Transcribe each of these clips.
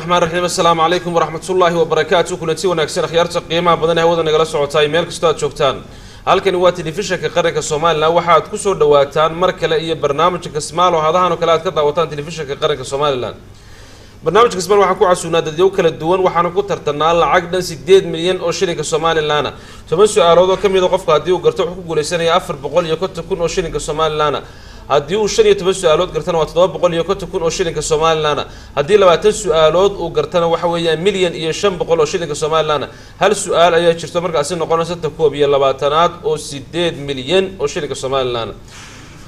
الرحمن الرحيم السلام عليكم ورحمة الله وبركاته كلنتي ونكسر خيارات قيمة بدنا هودا نجلس عطاي ميل كستاد شوكتان halkani waa telefishinka qaranka Soomaaliland waxaad ku soo dhawaataan mar kale iyo barnaamijka Kasmaal oo hadahan kale aad ka daawataan telefishinka qaranka Soomaaliland barnaamijka Kasmaal waxa ku casuunaa dadyo kala duwan waxaana ku tartanaa lacag dhan 8 milyan oo shilinka Soomaaliland toban su'aalood oo kamid ah qofka hadii uu garto wuxuu ku guuleysanaya 450 kun oo shilinka Soomaaliland haddii uu 15 su'aalood gartana waa 750 kun oo shilinka Soomaaliland haddii 20 su'aalood uu gartana waxa weeyaan milyan iyo 500 oo shilinka Soomaaliland hal su'aal ayaa jirto markaas noqonaysa 22 oo 8 milyan oo shilinka Soomaaliland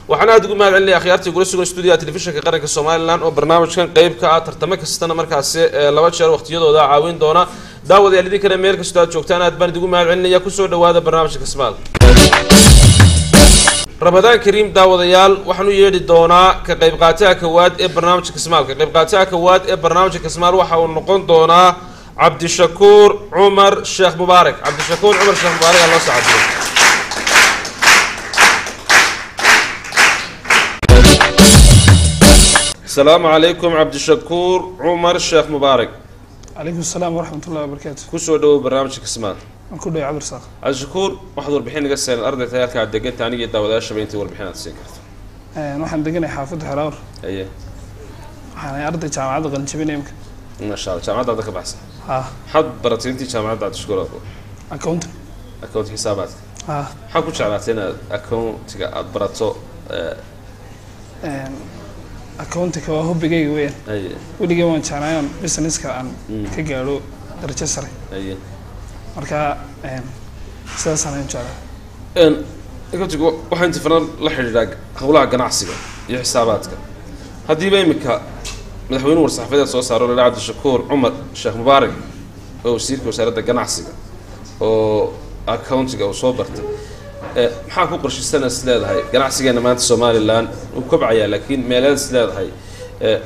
waxaan aad ugu mahadcelinayaa akhyaartii gula sugan studio telefishinka qaranka Soomaaliland oo barnaamijkan qayb ka ah tartamo kastana markaas laba jeer waqtiyadooda caawin doona daawadayaal idin kale meel kasta aad joogtaan aad baan ugu mahadcelinayaa ku soo dhawaada barnaamijka Kasmaal رمضان كريم داوديال وحنو يدي دونا كقيب قاتها كواد برنامج كسمال كقيب قاتها كواد برنامج كسمال وحاول نقول دونا عبد الشكور عمر الشيخ مبارك عبد الشكور عمر الشيخ مبارك الله يسعدك السلام عليكم عبد الشكور عمر الشيخ مبارك عليكم السلام ورحمة الله وبركاته كسو دو برنامج كسمال كله عبر صاخ عبد الشكور وحضر بحين قصة الأرض تيالك على الدقن تاني جدا ولا شبينتي والبحين تسيكرت نحن دقنا حافظ حرار أيه أنا أرض جامعة غن شبين يمكن ما شاء الله جامعة عندك بحسن حد برتينتي جامعة عبد الشكور أبو أكونت حسابات حكوا شغلاتنا أكونت برتو أكونت كواه بيجي وين أيه ودي جوان شانايون بيزنس كان كجارو درجة سري أيه marka sidaas aan jeclahay igu waxaan tifnaan la xiriiraa hawlaha ganacsiga iyo xisaabaadka hadii bay imika madaxweynuhu warsaxaafada soo saaro la Cabdi Shakuur Umar Sheekh Mubaarak oo wasiirka wasaaradda ganacsiga oo accountiga oo soo bartay maxaa ku qorshaysan isleedahay ganacsigeena maanta Soomaaliland uu kobcaya laakiin meelaha isleedahay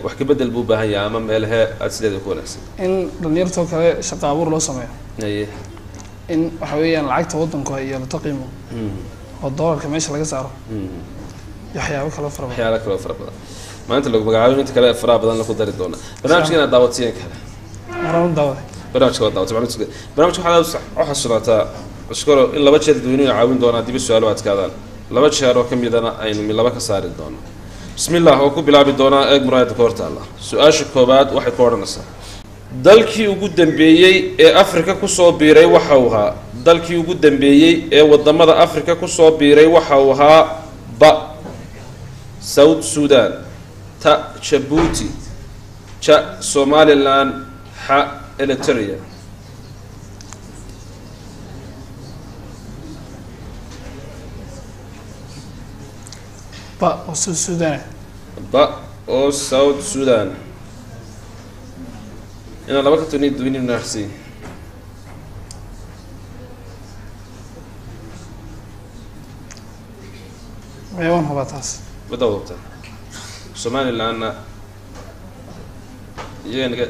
wax ka bedel buu baahan yahay ama meelaha aad isleedahay ku wanaagsan in dhalinyarto kale shaqo abuur loo sameeyo in waxa weeyaan lacagta wadanku ay yeelato qiimo oo doolarka meesha laga saaro waxyaabo kala fara badan maanta lagu magacaabo inta kale fara badan la ku dari doona barnaamijkeena daawatiyan kale barnaamijka waxa socota iskoro in laba jeer dadweynuhu caawin doona dib su'aalo adkaadaan laba jeer oo kamidana aynu laba ka saari doono bismillaah oo ku bilaabi doona eeg muraayada koorta Allah su'aasha koobaad waxay ku oranaysaa dalkii ugu dambeeyay ee Afrika ku soo biiray waxa uu ahaa dalkii ugu dambeeyay ee wadamada Afrika ku soo biiray waxa uu ahaa ba South Sudan ta Djibouti ja Somaliland ha Eritrea ba oo South Sudan ba oo South Sudan أنا لما كنت نيد نفسي أيوة ما بتحس بدأت سومالي اللي أنا يعني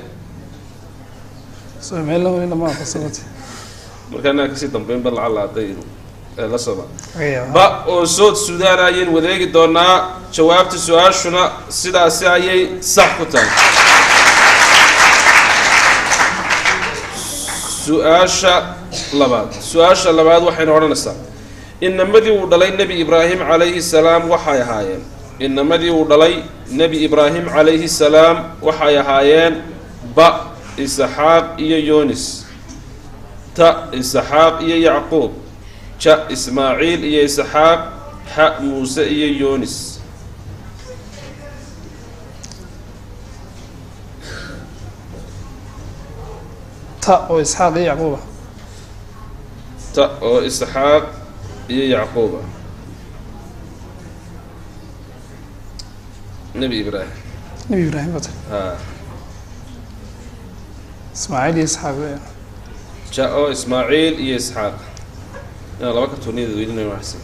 سومالي ولا ما فصلت مركنا كسي تنبين بالله على عدين لا سبا أيوة با وصوت السودان عين وذيك دونا جوابت السؤال شنا سيدا سعي صح كتان سؤال لبعض وحين ورنسا إن مدي ودلي نبي إبراهيم عليه السلام وحي هايين إن مدي ودلي نبي إبراهيم عليه السلام وحي هايين با إسحاق إيا يونس تا إسحاق إيا يعقوب تا إسماعيل إيا إسحاق حا موسى إيا يونس تا أو إسحاق يعقوب تا أو إسحاق يعقوب نبي إبراهيم بطل إسماعيل إسحاق تا أو إسماعيل إسحاق أنا لما كنت توني ذويني وحسن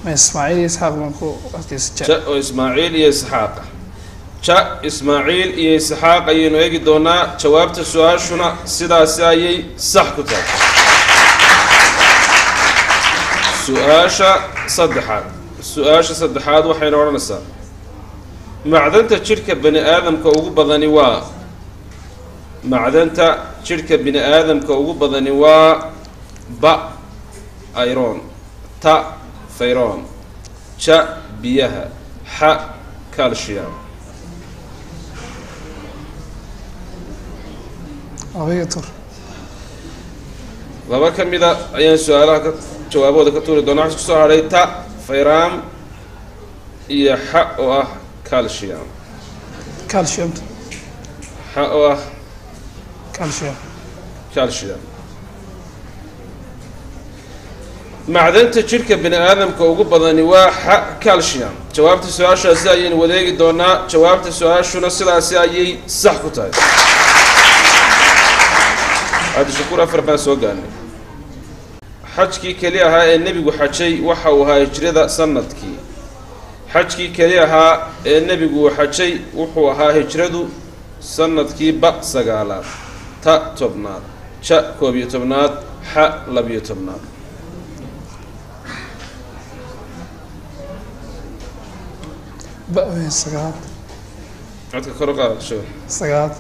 إسماعيل إسحاق منكو جاء إسماعيل إسحاق ja ismaaciil iyo isxaaq ayaynu eegi doonaa jawaabta su-aashuna sidaasi ayay sax ku tahay su-aasha saddexaad waxaynu odhanaysaa macdanta jidhka bani aadamka ugu badani waa ba iron ta fayron ja biyaha xa calcium laba ka mida ayaan su-aalaha jawaabahooda ka tuuri doonaa waxaa kusoo hadhay ta fayram iyo xa oo ah calcium xa oo ah calcium macdanta jidhka bani aadamka ugu badani waa xa calcium jawaabta su-aashaasi ayaynu wadeegi doonaa jawaabta su-aashuna sidaasi ayay sax ku tahay cabdishakuur afar baan soo gaarnay xajkii keli ahaa ee nebigu xajay waxa uu ahaa hijrada sanadkii xajkii keli ahaa ee nebigu uu xajay wuxuu ahaa hijradu sanadkii ba 9aad ta 10aad ja 11aad xa 12aad codka kor u qaad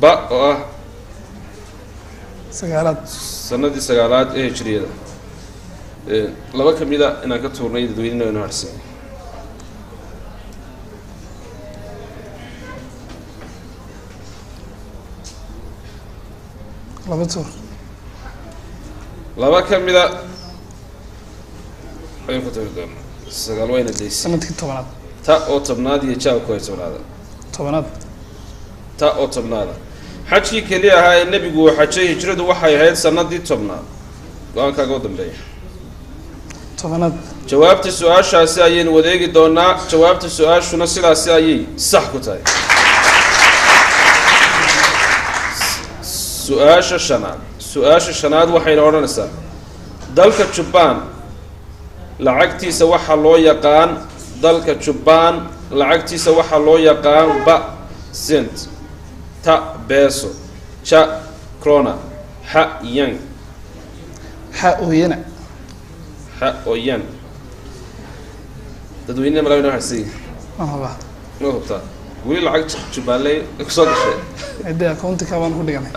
ba oo ah sanadii 9aad ee hijriyada laba ka mida inaan ka tuurnay dadweynena inoo harsan laba ka mida ayaan ku tagi doonaa 9 wayna daysa sanadkii 10aad ta oo 10aad iyo ja ku 10aad ta oo 10aad xajkii keli ahaa ee nebigu uu xajay hijradu waxay ahayd sanadii 10aad go-aankaaga u dambeeya 10aad jawaabta su-aashaasi ayaynu wadeegi doonaa jawaabta su-aashuna sidaasi ayay sax ku tahay su-aasha shanaad waxayna odhanaysaa dalka Japan lacagtiisa waxaa loo yaqaan ba cent ta peso ja krona xa yen dadweynaha malawina harsi ma hubtaa weli lacag Japanley kusoo gashay accountiga baan ku dhiganay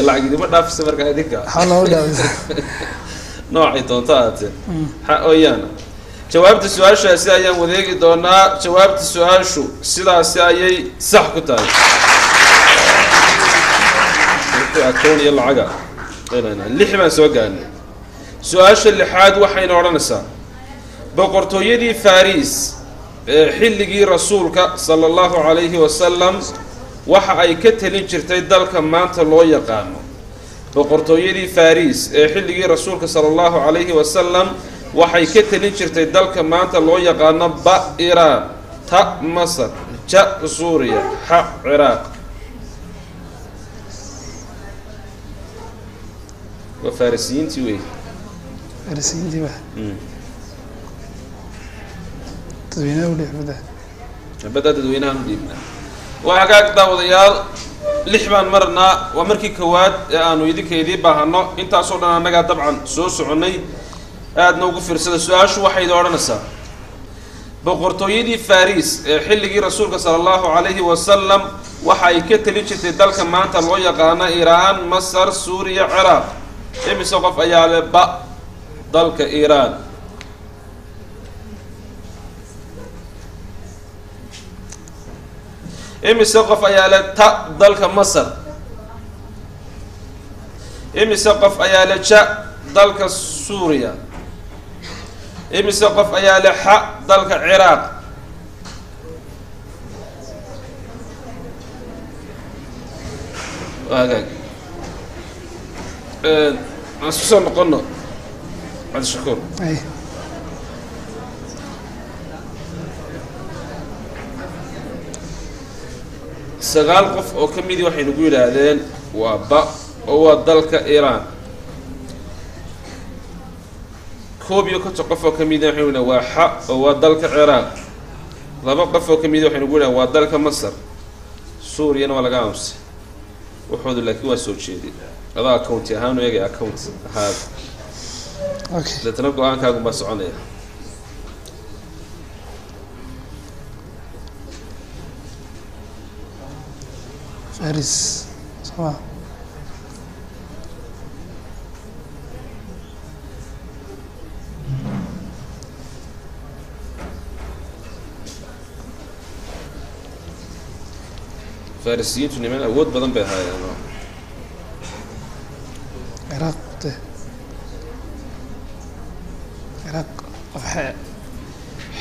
lacag idima dhaafisa markaa idinka noocay doonta ahaatee xa ooyaana jawaabta su-aashaasi ayaan wadeegi doonaa jawaabta su-aashu sidaasi ayay sax ku tahay akoon iyo lacaga 6 baan soo gaarnay su-aasha 6aad waxayna odhanaysaa boqortooyadii Faris ee xilligii rasuulka sallallahu alayhi wasallam waxa ay ka talin jirtay dalka maanta loo yaqaano boqortooyadii Faris ee xilligii rasuulka sallallahu alayhi wasallam waxay ka talin jirtay dalka maanta loo yaqaano ba Iran ta Masar ja Suuriya xa Ciraaq وفارسيينتي وي فارسيينتي بقى تدوينها ولي بدأ تدوينها نديبنا وحقاك داوديال لحبان مرنا ومركي كواد انو يدي كيدي باهنو انتا سودنا انغا طبعا سو سعني aad noogu fiirsada su-aashu waxay odhanaysaa boqortooyadii Faris ee xilligii rasuulka sallallahu alayhi wasallam waxa ay ka talin jirtay dalka maanta loo yaqaano Iran Masar Suuriya Ciraaq imise qof ayaa leh ba dalka Iran imise qof ayaa leh ta dalka Masar imise qof ayaa leh ja dalka Suuriya imise qof ayaa leh xa dalka Ciraaq waagaag asoo noqono عبد الشكور اي sagaal qof oo ka mid waxay nagu yiraahdeen waa ba oo waa dalka Iran koob iyo konton qof oo ka mid waxay waa xa oo waa dalka Ciraaq laba qof oo kamid waxaynu ku leeyahay waa dalka Masar Suuriya waa laga aamusay wuxuu laakiin waa soo jeeday adaa account ahaan oo yaga account ahaa okay dadna go'aankaagu ma soconaya Faris sama فارسيين نمان أود بدن بهاي أنا عراق عراق وحاء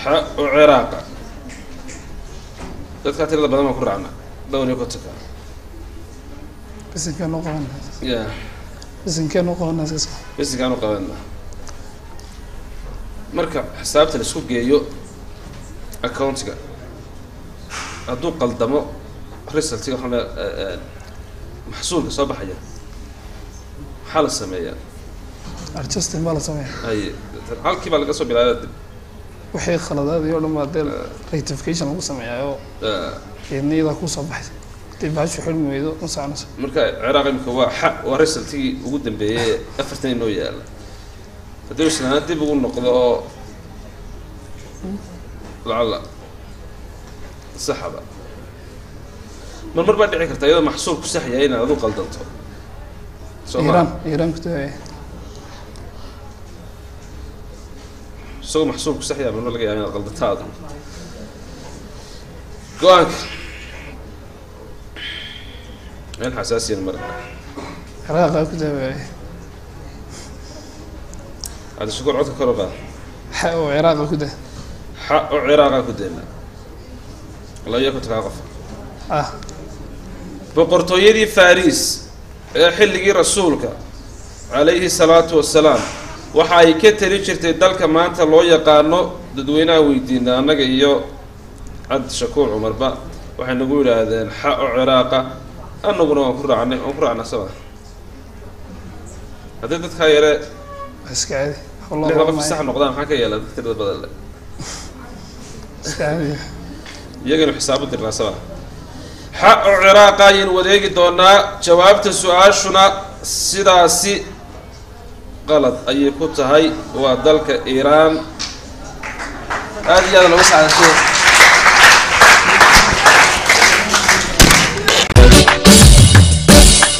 حق وعراق dadka tirada badan ma ku raacna dawni ku taga بس إن كانوا قوانا ya بس إن كانوا قوانا أساسا bas kaanu qabanna marka xisaabta la isku geeyo account-ga haduu qaldamo result-ga xana محصولka soo baxaya xal sameeyaa أرجست المال سماه ay halkii baa laga soo bilaabay وحي خلادات يوم ما دل ريتيفيكيشن lagu sameeyo iyada ku soo baxay tibaash xilmi weedo masaanaysa marka Ciraaq imka waa xaq waa result-tii ugu dambeeyay afartan inoo yaala hadii isna dib ugu noqdo lacala saxaba marba dhici kartaa iyadoo maxsuul ku sax yahay inaad adu qaldanto إيران كده سو محسوب صحيح من ولا يعني غلطتها هذا قوانك الحساسية المرة عراق كده هذا شكور عودك كربا حق وعراق كده حق عراق كدنا الله ياكل تقاقف بقرطويدي فارس حلقي رسولك عليه الصلاة والسلام waxa ay ka tari jirtay dalka maanta loo yaqaano dadweynaha weydiina anaga iyo cad shakuur umarba waxay nagu yiraahdeen xaq Ciraaqa anaguna waan ku raacnay sabab hadda dadka yare iskaadi wallahi laga fasax noqdaan waxa ka yeelay dadka badan leh iskaadi iyagana xisaabu dirna sabab xaq Ciraaqa in wadeegi doonaa jawaabta su'aashuna sidaasi غلط أي كتة هاي ودلك إيران هذه هذا لو سعى شيء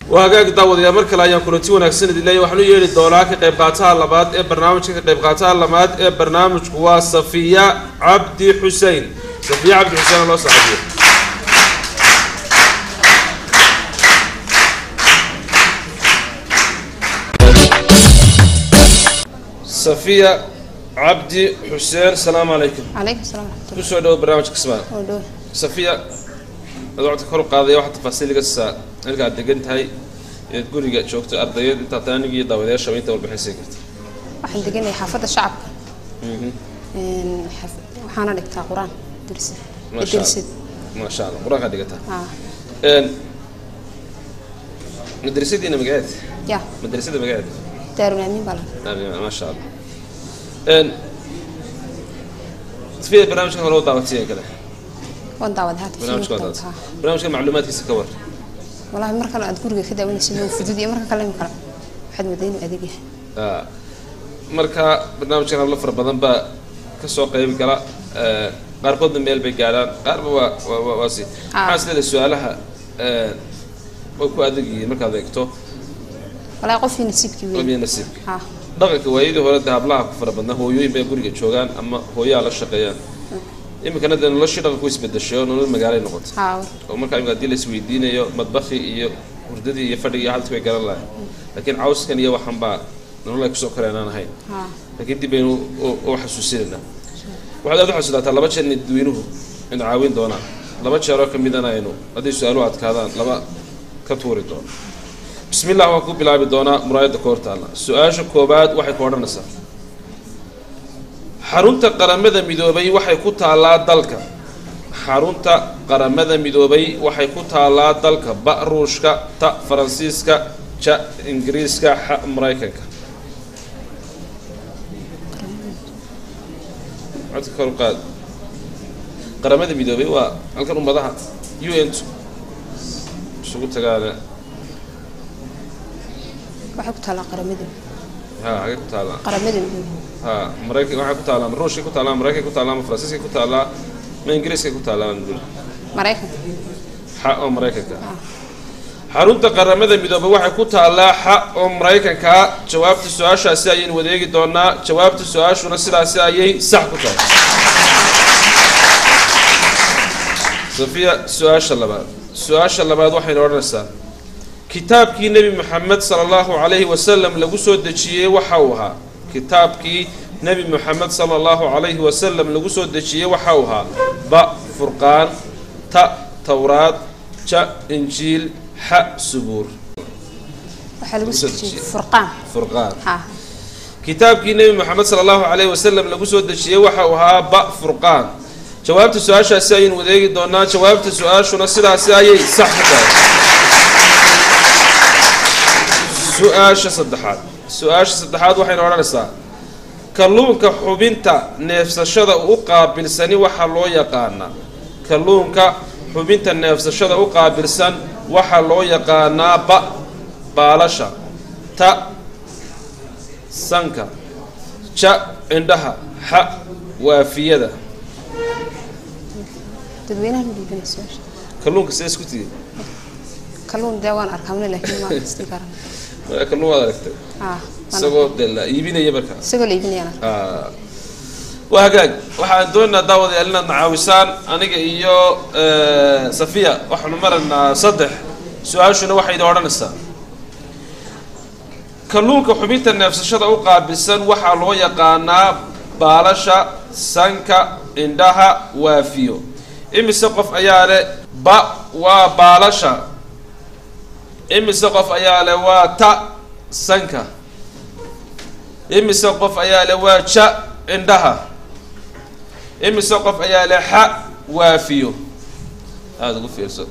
وهاجاك داود يا مركل أيام كنتي ونكسر دليل وحنو يريد الدولار كقيب قاتها اللبات برنامج كقيب قاتها اللمات برنامج هو صفية عبد حسين صفية عبد حسين الله صحيح صفية عبد حسين السلام عليكم. عليكم السلام ورحمة الله. كل شوي برنامج كسبان. ودور. صفية أدعوك كل قاضية واحد تفاصيل قصة نلقى دقنت هاي تقولي قاعد شوفت أرضية أنت تاني قيد ضوء شوي أنت والبحث سكت. واحد دقني حافظ الشعب. وحنا نقطع قرآن درس. ما شاء الله. ما شاء الله قرآن قاعد قطع. مدرسة دي أنا مقعد. يا. مدرسة دي مقعد. دارنا مين بلا. ما شاء الله. في برنامج هو دعوتيه كذا. وين دعوت هات. برنامج معلومات كيسكور. والله مرة كلا أذكر كذا وين سنو في دودي مرة كلا يمكن حد مدين أديجه. مرة برنامج كان الله فرب بدن با كسوق قريب كلا قاربود ميل بيجالان قارب واسي. حاسس السؤالها وكو أديجي مرة كذا يكتو. والله قف في نسيب كبير. قف في نسيب. dhaqanka waayidii hore hablaha ku fara badnaa hooyooyin bay guriga joogaan ama hooyaa la shaqeeyaan imikana de noloshii dhaqanku isbedeshay oo nolol magaalay noqotay oo markaa imika hadii la isweydiinayo madbakhi iyo hurdadii iyo fadhigii halkii bay garan lahayn laakiin cawskan iyo waxan baa nolol ay kusoo koreenaan ahayn laakiin dib baynu u xasuusinayna waxaad aad u xasuusataa laba jeer dadweynuhu in caawin doonaan laba jeer oo kamidana aynu haddii su-aaluhu adkaadaan laba ka tuuri doono بسم الله وكوب بلعب دونا مرايد كورتالا سؤال كوباد واحد كورنا نسا حرونتا قرمدا ميدوبي waxay ku taalaa dalka xarunta qaramada midoobay waxay ku taalaa dalka Ruushka ta Faransiiska ja Ingiriiska Mareykanka qaramada midoobay waa halkan ummadaha UN isugu tagaana waxay ku talaa qaramada ha ay ku talaa qaramada ha Mareykanka waxay ku talaa Ruushka ku talaa Mareykanka ku talaa Faransiiska ku talaa ma Ingiriiska ku talaa Mareykanka ha oo Mareykanka xarunta qaramada midoobay waxay ku talaa ha oo Mareykanka jawaabta su'aashaasi ayeen wadeegi doonaa jawaabta su'aashuna sidaas ayay sax ku tahay Sofia su'aasha labaad waxay oranaysaa kitaabkii nabi Muhammad sallallahu alayhi wa sallam lagu soo dejiyay waxa uu ahaa kitaabkii nabi Muhammad sallallahu alayhi wa sallam lagu soo dejiyay waxa uu ahaa ba furqaan ta tawraat ja injiil ha subur waxa lagu soo dejiyay furqaan ha kitaabkii nabi Muhammad sallallahu alayhi wa sallam lagu soo dejiyay waxa uu ahaa ba furqaan jawaabta su'aashaasi ayeen wadeegi doonaa jawaabta su'aashuna sidaas ayay sax tahay su'aasha saddexaad waxay oranaysaa kalluunka xubinta neefsashada u qaabilsani waxa loo yaqaanaa kalluunka xubinta neefsashada u qaabilsan waxa loo yaqaanaa baalasha ta sanka ja indhaha ha waafiyada dadweynaha dhiibanayso kalluunka see isku tigay kalluun deewaan arkaamna laakiin ma isti karan kalluun wada aragtay isagoo dela iibinaya markaa isagoo iibinayana waa hagaag waxaan doonaynaa daawadayaal inaad nacaawisaan aniga iyo Safiya waxaanu maranaa 3 su'aashuna waxay odhanaysaa kalluunka xubinta neefsashada u qaabilsan waxa loo yaqaanaa baalasha sanka indhaha waafiyo imise qof ayaa leh ba waa baalasha imise qof ayaa leh waa ta sanka imise qof ayaa leh waa ja indhaha imise qof ayaa leh ha waafiyo aad ugu fiirso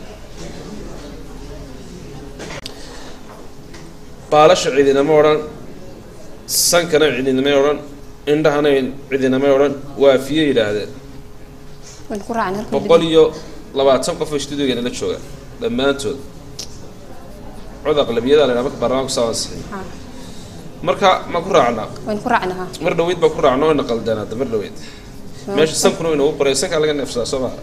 baalasha cidinama odhan sankana cidinama odhan indhahana cidinama odhan waafiyo yidhaahdeen waan ku raacnaa 120 qof oo studio-geena la jooga dhammaantood cod aqlabiyada la marka barnaamijku saawasay marka ma ku raacnaa waan ku raacnaa mar dhaweyd ba ku raacnaa oo naqaldanaa mar dhaweyd meesha sankuna inuu qoray sanka laga neefsado Soomaa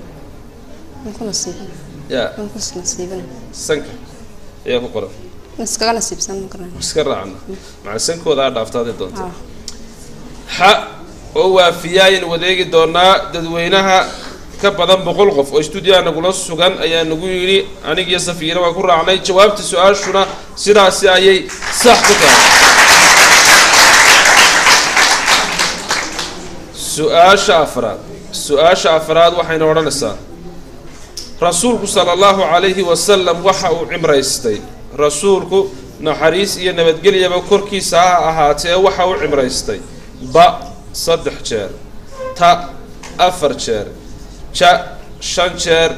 waan ku nasiibin ya waan ku nasiibin sanka ayaa ku qoran iskaga nasiibsan karnaa iska raacna ma sankooda dhaaftaade doonta ha oo waafiyaan wadeegi doonaa dadweynaha ka badan 100 qof oo studio-ga nagula sugan ayaa nagu yiri aniga iyo Safiira waa ku raacnay jawaabta su'aashuna sidaas ayay sax ku tahay su'aasha afraad waxayna oranaysaa rasuulku sallallahu alayhi wa sallam waxa uu cimraystay rasuulku naxariis iyo nabadgelyo korkiisa ha ahaatee waxa uu cimraystay ba 3 jeer ta 4 jeer ja 5 jeer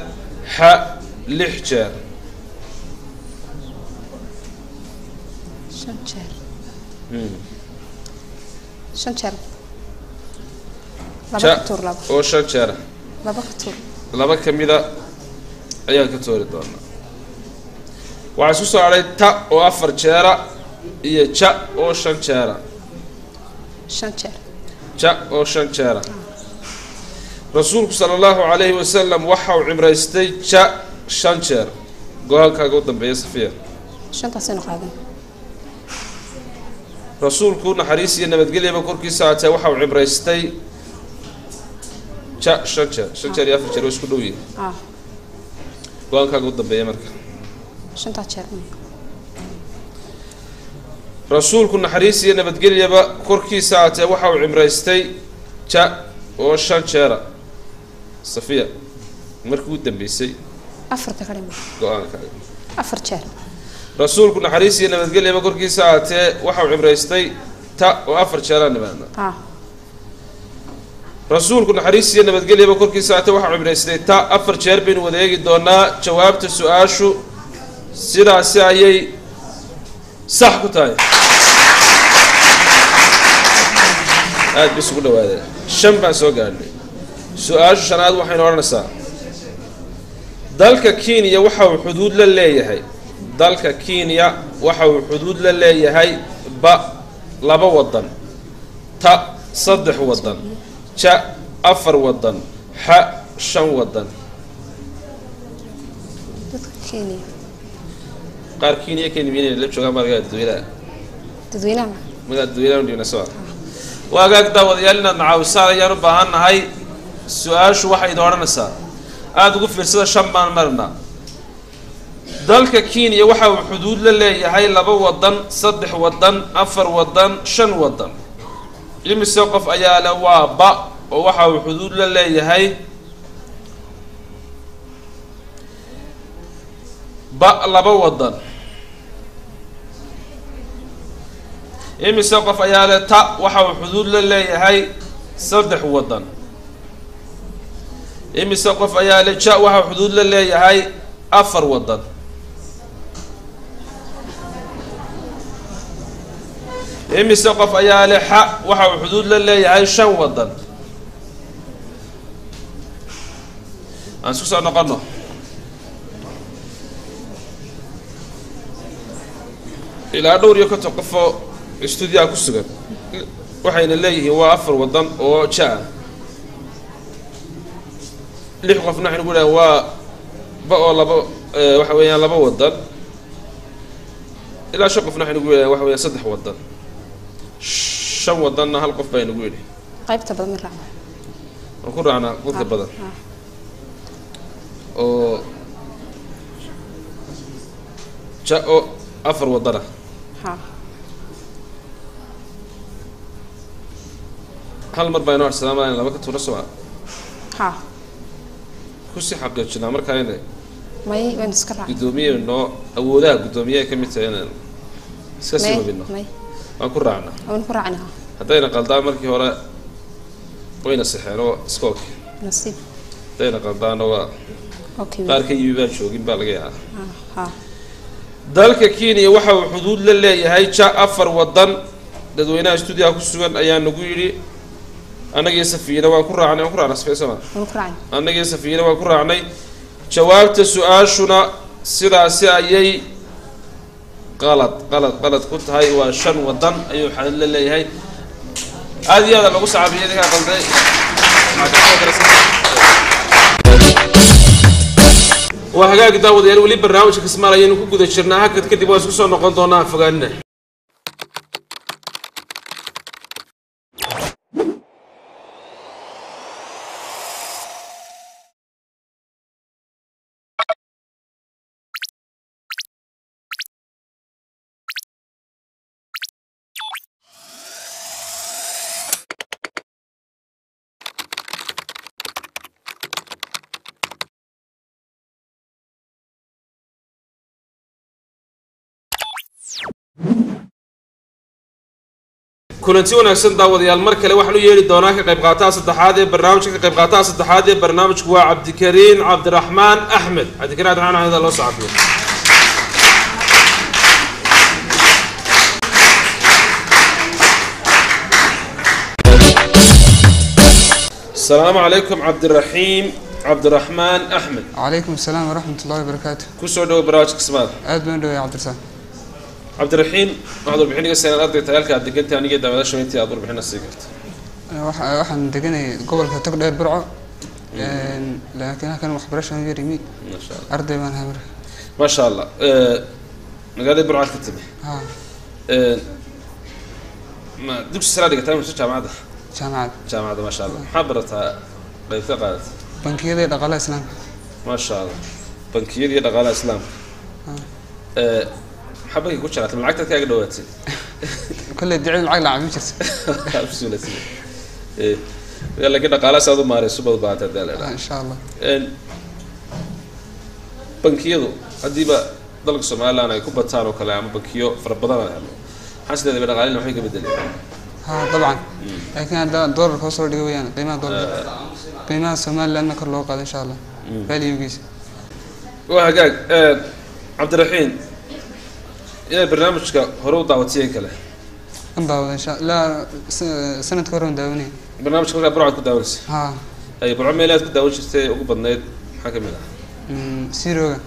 ha 6 jeer 5 jeer 5 jeer oo 5 jeer laba kamida ayaan ka toori doonaa waxaa isku soo haray ta oo 4 jeera iyo ja oo 5 jeera 5 jeer ja oo 5 jeera rasuulku sallallahu alayhi wa sallam waxa uu cimraystay ja 5 jeer go'aankaaga u dambeeya Safiya 5 sano qaadan rasuulku naxariis iyo nabadgelyo korkiisa aatay waxa uu cimraystay ja 5 jeer 5 jeer iyo 4 jeer isku dhow yihiin go'aankaaga u dambeeya marka 5 jeer rasuulku naxariis iyo nabadgelyo korkiisa aatay waxa uu cimraystay ja oo 5 jeer Safiya markuu dambeysay 4 ka dhimo go'aankaaga 4 jeer rasuulku naxariis iyo nabadgelyo korkiisa aatay waxa uu cimraystay ta oo 4 jeer nimaadna rasuulku naxariis iyo nabadgelyo korkiisa aatay waxa uu cimraystay ta 4 jeer baynu wadeegi doonaa jawaabta su'aashu sidaas ayay sax ku tahay aad bis ugu dhawaadeen 5 baan soo gaadhnay su-aasha shanaad waxaynu odhanaysaa dalka Kenya waxa uu xuduud la leeyahay dalka Kenya waxa uu xuduud la leeyahay ba 2 wadan ta 3 wadan ja 4 wadan ha 5 wadan Kenya qaar Kenya inay la joogaan magaalada dadweynaha dhina soo waagaag daawadayaal inaad nacaawisaan ayaan u baahannahay su-aashu waxay odhanaysaa aada ugu fiirsada 5 baan marna dalka Kenya waxa uu xuduud la leeyahay 2 wadan 3 wadan 4 wadan 5 wadan imise qof ayaa la waa ba oo waxa uu xuduud la leeyahay ba 2 wadan imise qof ayaa la ta waxa uu xuduud la leeyahay 3 wadan imise qof ayaa la ja waxa uu xuduud la leeyahay 4 wadan imise qof ayaa la xa waxa uu xuduud la leeyahay 5 wadan aan isku soo noqono ilaa dhowr iyo 50 qof oo studio ku sugan waxayna leeyihiin waa 4 wadan oo jaa 6 qofna waxay ku leeyahay waa ba oo laba waxa weeyaan 2 wadan ilaa 5 qofna waxay ku leeyahay waxa weeyaan 3 wadan 5 wadanna hal qof bay nagu yiri qaybta badan ma raacna ku raacna dadka badan oo jaa 4 wadana hal mar baynu arsalaamaan laba ka tuuro soo ku si xaqiijina markaa inay may waan iska raac gudoomiye noo awoodaha gudoomiye ka mid tahay inaan iska soo bino waan ku raacna haddayna qaldaan markii hore wayna saxeeno iskook nasiib haddayna qaldaan waa qaar ka yimi baa joogin baa laga yaabaa dalka Kenya waxa uu xuduud la leeyahay ja 4 wadan dadweynaha studio ku sugan ayaa nagu yiri anagii safiina waan ku raacnay safeysama anagii safiina waan ku raacnay jawaabta su'aashuna sidaasi ayay qalad ku tahay waa 5 wadan ayuu xuduud la leeyahay aad iyo aad lagu saabiyay ka qalday وهاجاك داود يعني ولي برنامج كسمال يعني كوكو ذا شرنا هكذا كده بس كسر نقطة دونا فقالنا kulanti wanaagsan daawadayaal mar kale waxaan u yeeri doonaa ka qayb qaataha saddexaad ee barnaamijku waa Cabdikariin Cabdiraxmaan Axmed loo socodsiyo السلام عليكم عبد الرحمن أحمد. وعليكم السلام ورحمة الله وبركاته. كسر دو براج كسمات. أدمن دو يا عبد الرحمن. عبد الرحيم أحضر بحين السنة الأرض تيالك أدقنت أنا جدا ما داش منتي أحضر بحين السيجرت. واحد دقني قبل كتقول دير برعة لكن كان مخبرش عن يريمي. ما شاء الله. أرض من همر. ما شاء الله. نقال برعة كتبي. ما دوش السنة دي كتير مش جامعة ما شاء الله. حبرتها بيتها قالت. بنكية دي دقالة إسلام. ما شاء الله. بنكية دي دقالة إسلام. حبك يقول شغلات العقد كذا دلوقتي. كل الدعاء العقد عم يجلس. بسولة. إيه. يلا كده قال سعود مارس سبب بعد هذا. إن شاء الله. بنكية هدي بقى ضلك سمال أنا يكون بتسارو كلام بنكية فربنا يعني. حاسس إذا بدنا قالين وحيك بدل. ها طبعا. لكن هذا دور الخسارة اللي ويانا قيمة دور. قيمة سمال لأنك الله قال إن شاء الله. بالي يجيس. وهجاك عبد الرحيم. إيه برنامج كهرو دعوتيه كله. دعوة إن شاء الله لا سنة كورونا دعوني. برنامج كله برعة كداولس. ها. hay barco meelaad ku daawan jirtay ugu badnayd maxaa ka mid ah siirooga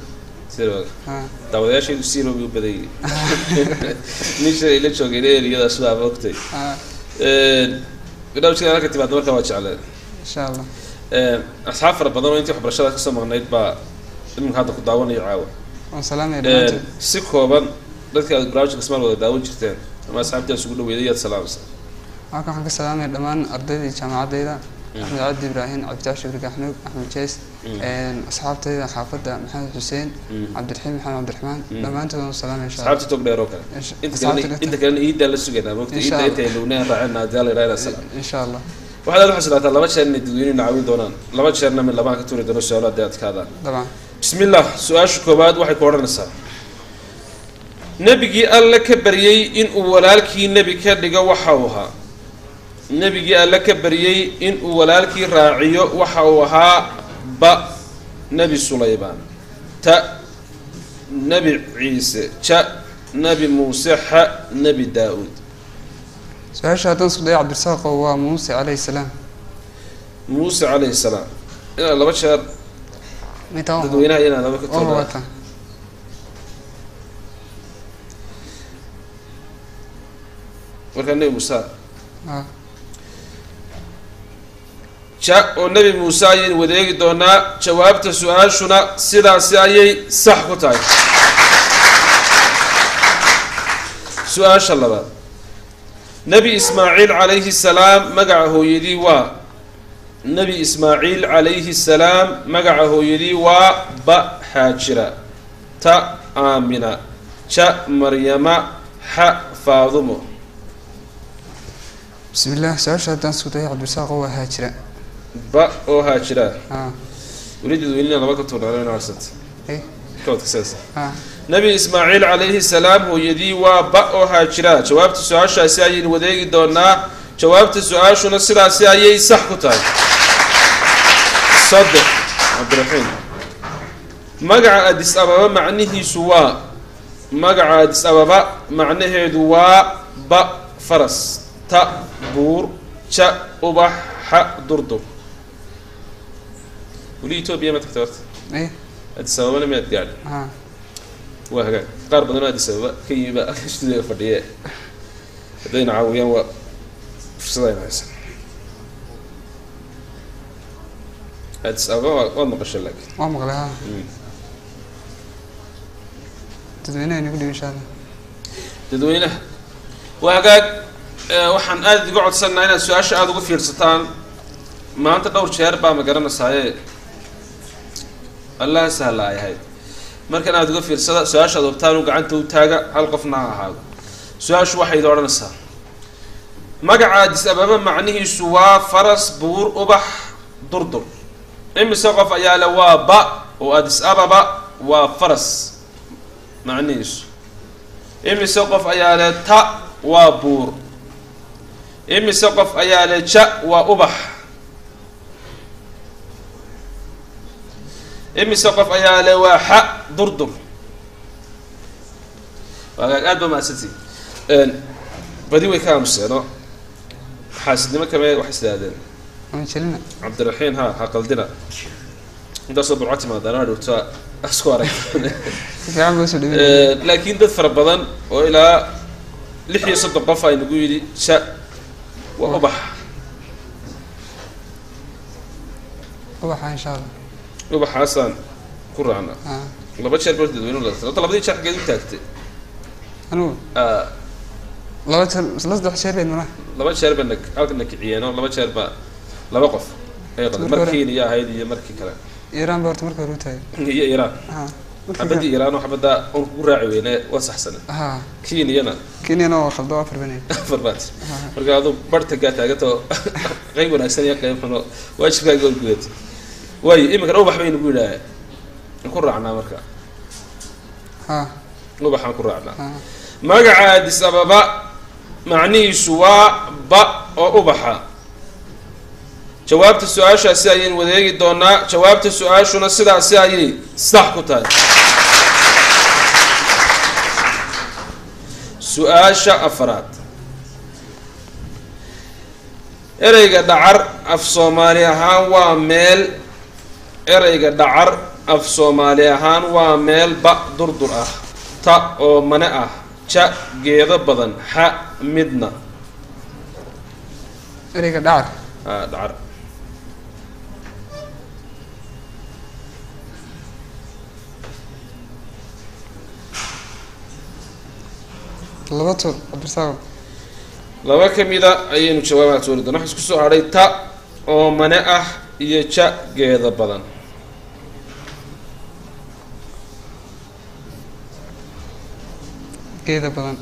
sirooga haa daawadayaashaydu sirooga u baday nisha ila joogay eriyada sida waqti haa barnaamijka halka timaad marka waa jeclay insha allah asxaab fara badan oo intii waxbarashada ka soo maqnayd baa ilminka hadda ku daawanaya caawa waan salaamay dhamaantood si kooban dadka aad barnaamijka Kismaal wada daawan jirteen ama asxaabtaas ugu dhaweeyay aad salaamsan halkan waxaan ka salaamay dhammaan ardayda jaamacadayda أحمد عبد إبراهيم عبد الشافي أحمد جيس أصحابتي حافظة محمد حسين عبد الحليم محمد عبد الرحمن لما أنت والسلام إن شاء الله أصحابتي تقدر روكا أنت كان إيد على السجن وقت إيد أنت لونها راعنا دال راعنا السلام إن شاء الله واحد هذا حسنا الله ما تشرنا الدنيا نعوي دونان الله ما تشرنا من لما كتوري دون السؤال ديت كذا طبعا بسم الله سؤال شكوبات واحد قرن الساعة نبي الله كبريي إن أولالك نبي كرجع وحوها نبي الله كبريي إن أولالك راعيه وحوها ب نبي سليمان ت نبي عيسى ش نبي موسى ح نبي داود سؤال شهادة صديق عبد الرزاق وموسى عليه السلام موسى عليه السلام إن الله بشر متى تدوينها هنا لما كنت وكان نبي موسى جاء النبي موسى وديك دونا جوابت سؤال شنا سيدا سياي صح كتاي سؤال شلبا نبي إسماعيل عليه السلام مقعه يدي نبي إسماعيل عليه السلام مقعه يدي ب حاجرة ت آمنة ش مريم ح فاطمة بسم الله سؤال شهادة صديق عبد الرزاق وهاجرة ب أو هاجرة أريد أن أقول لك كنت أنا عرفت إيه كنت أساس نبي إسماعيل عليه السلام هو يدي وب أو هاجرة جوابت السؤال شاسعي وديك دونا جوابت السؤال شو نصير شاسعي صح كتاي صدق عبد الرحيم مقع أديس أبابا معنيه سواء مقع أديس أبابا معنيه دواء ب فرس ت بور ش أبح ح دردر ولي توبيا ما تختارت إيه أديس أبابا لم يتقال وهكذا قارب أنا أديس أبابا كي بقى أشتري فردية هذين عاويان و فرصدين هسه أديس أبابا وما قشل لك وما قالها تدوينها نقول إن شاء الله تدوينه وهكذا waxaan aad ugu codsanahay inaad su'aasha aad ugu fiirsataan maanta dhowr jeer baa ma garanaysaa Allah sahlaayay markan aad ugu fiirsada su'aasha aad wabtaan gacanta u taaga hal qofna ha ahaado su'aashu waxay dooranaysaa magaca Addis Ababa macnihiisu waa faras buur ubax durdur imisa qof ayaa la waa ba oo Addis Ababa waa faras macnihiisu imisa qof ayaa la ta waa buur إمسا قف أيال جاء وأبح إمسا قف أيال وحاء دردر وقال ما أستي بدي ويكام سنة حاسد ما كمان وحسد هذا عبد الرحيم ها قلدنا ده صبر عتمة ده نادر تا أسكارك لكن ده فربضان وإلى لحية صدق قفا ينقولي شاء وأبح أبح إن شاء الله أبح حسن قرآن الله بتشر برد دوين ولا طلب دي شرح جديد تاكتي أنو لا بتشر لازم تحشر بيننا لا بتشر بينك أو إنك عيانة لا بتشر با لا بقف أيضا مركين يا هيدي مركي كلام إيران بورت مركي روتاي هي إيران حبدي إيران وحبدا قراعي وين وصح سنة كينيا أنا خلدوا فربني فربات مركا هذا برتقا تاجته غيب وناكسن يقيم حنو وايش كا يقول قلت واي إيه مكان أوبح بين يقولها قراعنا مركا أوبح قراعنا مقع أديس أبابا معني سوا با أوبحا جوابت السؤال شاسعين وذيك دونا جوابت السؤال شو نصير شاسعين صح كتاي سؤال أفراد ereyga dhacar af soomaali ahaan waa meel ereyga dhacar af soomaali ahaan waa meel ba durdur ah ta oo mane ah ja geedo badan xa midna ereyga dhacar dhacar laba tur cabdirsaaqo laba ka mida ayaynu jawaabaha toori doona waxa isku soo hadhay ta oo mane ah iyo ja geeda badan geeda badan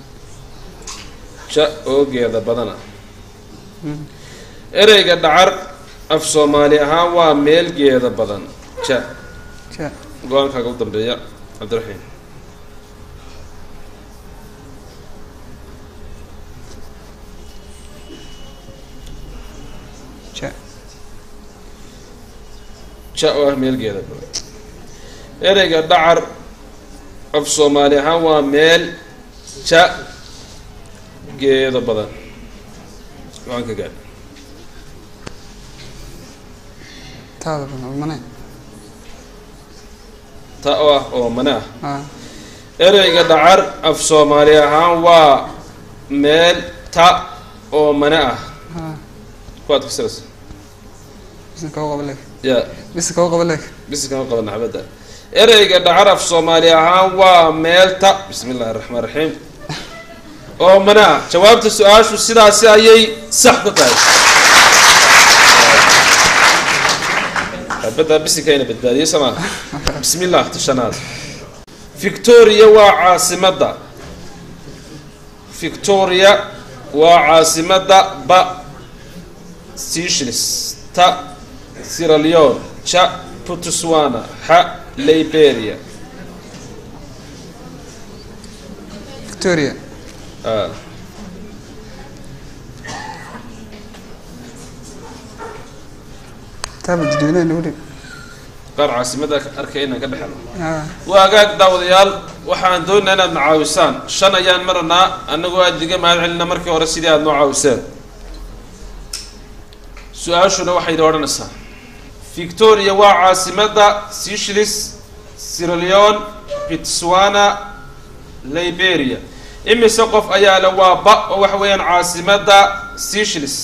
ja oo geeda badana ereyga dhacar af soomaali ahaan waa meel geeda badan ja ja go-aankaaga u dambeeya cabdiraxiim ja ja oo ah meel geeda badan ereyga dhacar af soomaali ahaan waa meel ja geeda badan go-aan ka gaadh taada badan mane ta oo ah oo mane ah ah ereyga dhacar af soomaali ahaan waa meel ta oo mane ah ah ku adkaysanaysa bisin kau qaba leeg ya bisin kau qaba leeg bisi kama qaban xabadda ereyga dhacar af soomaali ahaan waa meel ta bismi illaahi araxmaan raxiim oo mane ah jawaabta su-aashu sidaasi ayay sax ku tahay xabadda bisinkayna badbaadiyey samaa bismi illah tashanaad victoria waa caasimadda victoria waa caasimadda ba Seychelles ta Sierra Leone ja Botswana xa Liberia victoria taaba dadweynaha nagu dhig qaar caasimadda arkay inaan ka dhexelo ah waa agaag daawadayaal waxaan doonaynaa inaad na caawisaan shan ayaan maranaa annagoo aad iga mahad celina markii hore sidii aad noo caawiseen su-aashuna waxay idin odhanaysaa victoria waa caasimadda Seychelles Sierra Leone Botswana Liberia imise qof ayaa le waa ba oo waxa weeyaan caasimadda Seychelles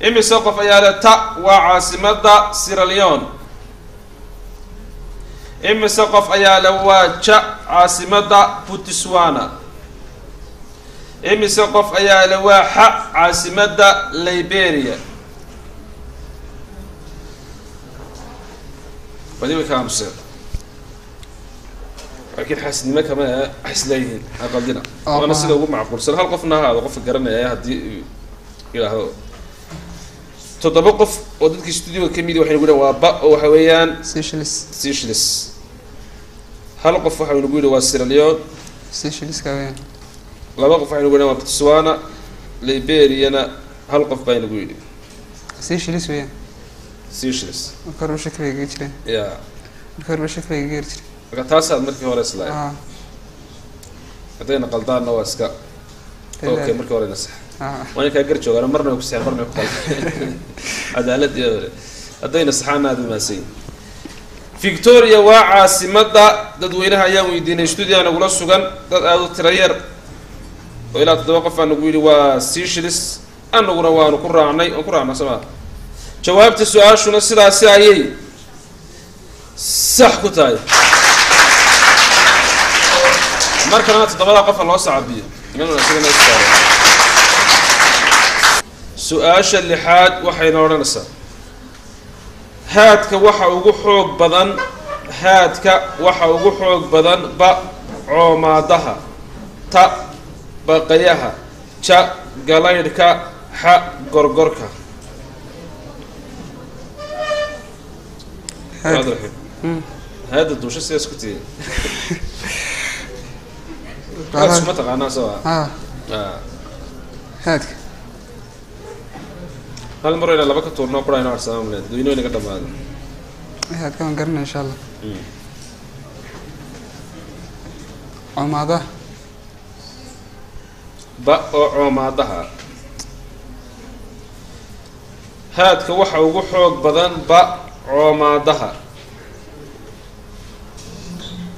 imise qof ayaa le ta waa caasimadda Sierra Leone imise qof ayaa le waa ja caasimadda Botswana imise qof ayaa le waa xa caasimadda Liberia wadiba ka amseen laakiin xasnimo kama xisleeyihiin aqaldina waana sida ugu macquulsan hal qofna ahaado qofka garanaya haddii yidhaahdo toddoba qof oo dadkii studio ka mid waxay nagu yidhahan waa ba oo waxa weeyaan Seychelles hal qof waxa nagu yidhi waa Sierra Leone Seychelles ka weyn laba qof waxay nagu yidhahan waa Botswana Liberiana hal qof baa nagu yidhi Seychelles weyn Seychelles marka hore shakliga jireen ya marka hore shakliga jireen marka taasaad markii hore islaa ah haddayna qaldaanna waa iska okay markii hore nasax ah waan kaa gar joogaan marna ku saxan marna ku qaldan cadaalad iyo haddayna saxaana aad maasay victoria waa caasimadda dadweynaha ayaan weydiinay studio nagula sugan dad aad u tiro yar oo ilaa 7 qof aan nagu yidhi waa Seychelles annaguna waanu ku raacnay oo ku raacnaa sama jawaabta su-aashuna sidaasi ayay sax ku tahay markana 7 qof loo sacabiyo inuu asagana istaaro su-aasha lixaad waxayna odhanaysaa haadka waxa ugu xoog badan haadka waxa ugu xoog badan ba coomaadaha ta baqayaha ja galaydhka xa gorgorka هذا الدوشة سيسكتي هذا شو متقنا سوا هادك هالمرة إلى لبكة تورنا براين أرسنال من دوينو إنك تبغى هاد كمان قرنا إن شاء الله ba oo coomaadaha haadka waxa ugu xoog badan ba coomaadaha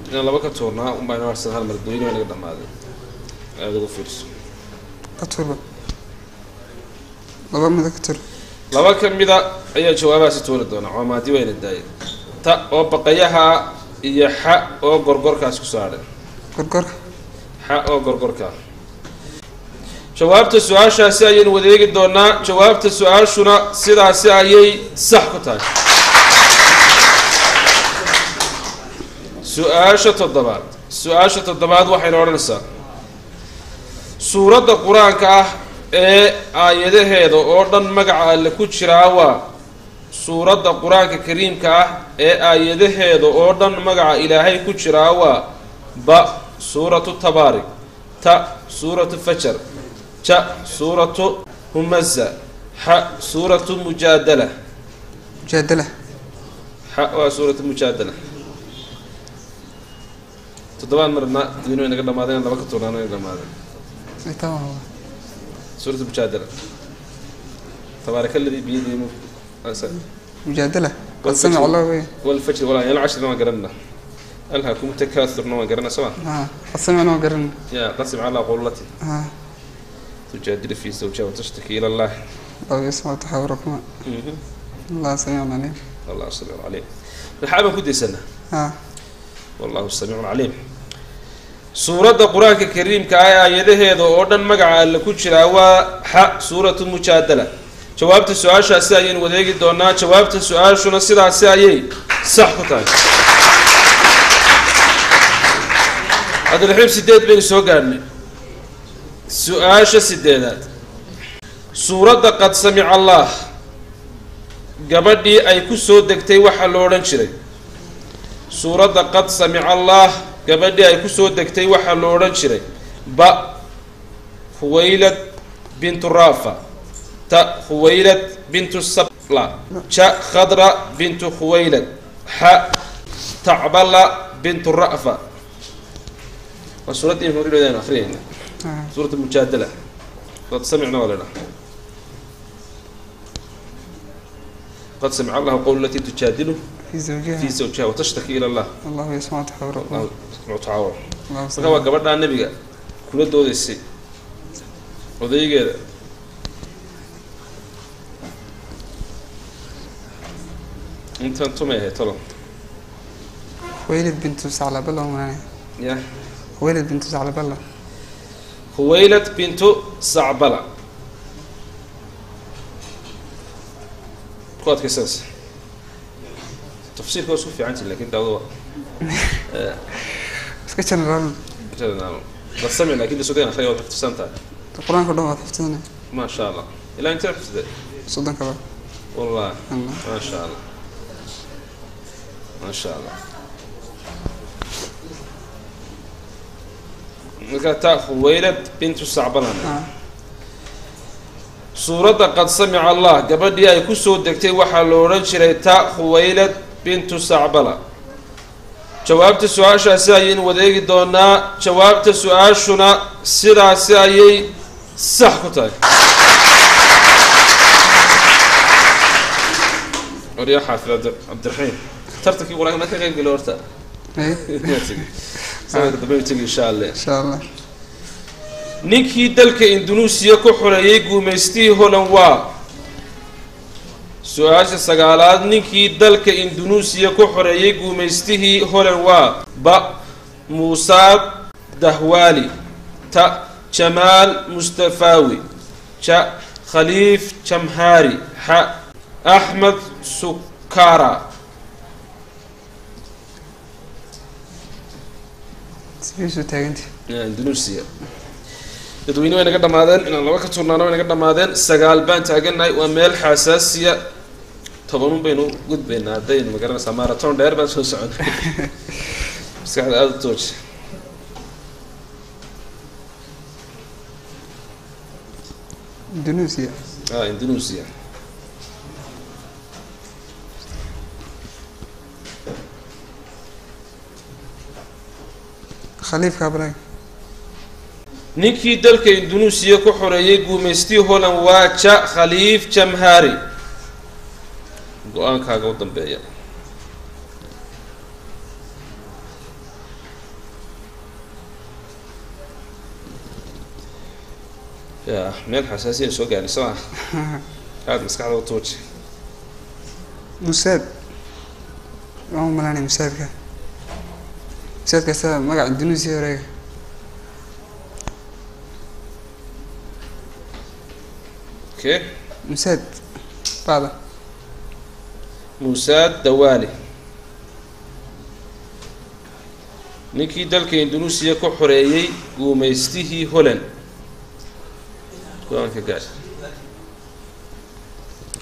inaan laba ka tuurnaa unbaa inoo harsan hal mar doyni waa naga dhammaaday aada ugu fiirso كتر لبا مذا كتر laba ka mida ayaa jawaabahaasi tuuri doona coomaadi wayna daayay ta oo baqayaha iyo xa oo gorgorkaas ku saadhay قرقر xa oo gorgorka jawaabta su-aashaasi ayaynu wadeegi doonaa jawaabta su-aashuna sidaasi ayay sax ku tahay su-aasha toddobaad waxayna odhanaysaa suuradda qur-aanka ah ee aayadaheeda oo dhan magaca alle ku jiraa waa suuradda qur-aanka kariimka ah ee aayadaheeda oo dhan magaca ilaahay ku jiraa waa ba suuratu tabaarik ta suuratu fajar ja suuratu humaza xa suuratu mujaadala مجادلة xa waa suuratu mujaadala toddobaad marna dadweynuhu inaga dhamaadeen laba ka tuurnaano inaga dhamaadeen تمام سورة المجادلة تبارك الذي بيده مجادلة قد سمع الله به والفجر ولا العشر ما قرنا ألهاكم تكاثر ما قرنا سوا قد سمعنا وقرنا يا قسم على قولتي تجادل في زوجها وتشتكي إلى الله الله يسمع تحاوركما الله سميع عليم الله السميع العليم الحابة كدي سنة والله السميع العليم سورة القرآن الكريم كآية يده ودن مقع الكوتشرا وح سورة المجادلة جوابت السؤال شاسعين وذيك دونا جوابت السؤال شو نصير عسايي صح كتاي هذا الحين سديد بين سوقاني سؤال سديدات سورة قد سمع الله قبدي أي كسو دكتي وحلورن شري سورة قد سمع الله gabadhii ay ku soo degtay waxaa lo odhan jiray ba khuwaylad bintu raafa ta khuwaylad bintu sabla ja khadra bintu khuwaylad xa tacbala bintu ra'fa waa suuraddii horidoodan akhriyayna suurat mujaadala qad samicna waa ledha qad samica allahu qowl lati tujaadilu في زوجها وتشتكي إلى الله الله يسمع تحاوركم الله يسمع تعاور marka waa gabadha nabiga kula doodaysay odaygeeda intan tumay tolo خويلد بنت ثعلبة ولا يا خويلد بنت ثعلبة خويلد بنت ثعبلة قد كساس تفسير كوسو في عنتي لكن ده بس كتشن ران بس سمع لكن ده سودان خير وقت سنتا القرآن كله حفظنا ما شاء الله إلى أنت حفظت صدق كذا والله ما شاء الله ما شاء الله نكتا خويلد بنت الصعبان سورة قد سمع الله قبل دي أي كسو دكتي وحلورن شريتا خويلد بنت الصعبان جوابت السؤال شاسعين وديك دونا جوابت السؤال شنا سرا سعي صح كتاي وريا حافظ عبد الرحيم اخترتك يقول لك ما كان يقول ورتا إن شاء الله إن شاء الله ninkii dalka Indonesia ku xoreeyay guumeystii Holland waa su'aasha sagaalaad ninkii dalka Indonesia ku xoreeyay guumeystii Holland waa ba Musa Dahwali ta Jamal Mustafawi ja Khalif Jamhari ha Ahmed Sukara سبيسو تاجنتي Indonesia dadweynuhu way naga dhamaadeen inaan laba ka turnaano way naga dhamaadeen sagaal baan taaganahay waa meel xasaasiya toban baynu gudbaynaa hadaynu magaranaysaa marathon dheer baan soo soconay maskaxda aada u tooji إندونيسيا Indonesia خليف كابراي ninkii dalka Indonesia ku xoreeyay guumeystii Holland waa Ja Khaliif Jamhari go-aankaaga u dambeeya يا مين حساسية شو قاعد يسمع هذا مسكعة وطوش مساد ما هو ملاني مساد كا مساد كسا ما قاعد إندونيسيا ولا اوكي مساد بعده مساد دوالي نيكي دالك إندونيسيا كو حريي وميستيه هولن كوانك قاعد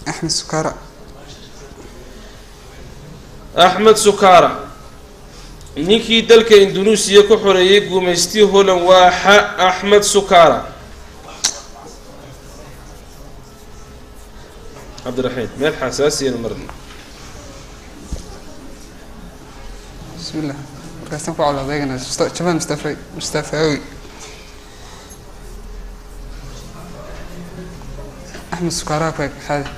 أحمد سكارة أحمد سكارة نيكي دالك إندونيسيا كو حريي وميستيه هولن واحا أحمد سكارة عبد الرحيم مين حساسية المرن بسم الله كاستن فعل ضيقنا شباب مستفى أحمد سكارة كويك هذا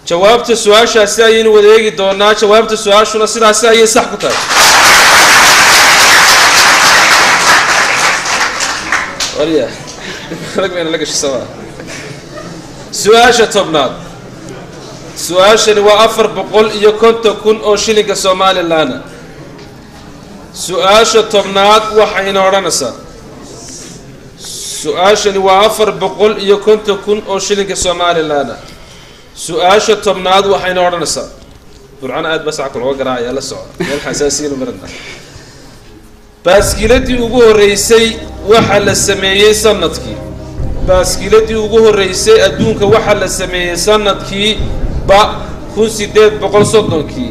جوابت السؤال شاسين وديجي دونا جوابت السؤال شو نصير عساي صح كتير وليه خلك بين لقش سوا سؤال شتبناد سؤال شنو وافر بقول يكون تكون او شيلينغ سومالي لانا سؤال شتبناد وحين ورنسا سؤال شنو وافر بقول يكون تكون او شيلينغ سومالي لانا سؤال شتبناد وحين ورنسا برعان آد بس عقل وقرا يا لسعود يا الحساسين ومرنا باسكيلتي ugu horeysay waxa la sameeyay sanadkii baaskiiladii ugu horeysay adduunka waxa la sameeyay sanadkii ba 1830kii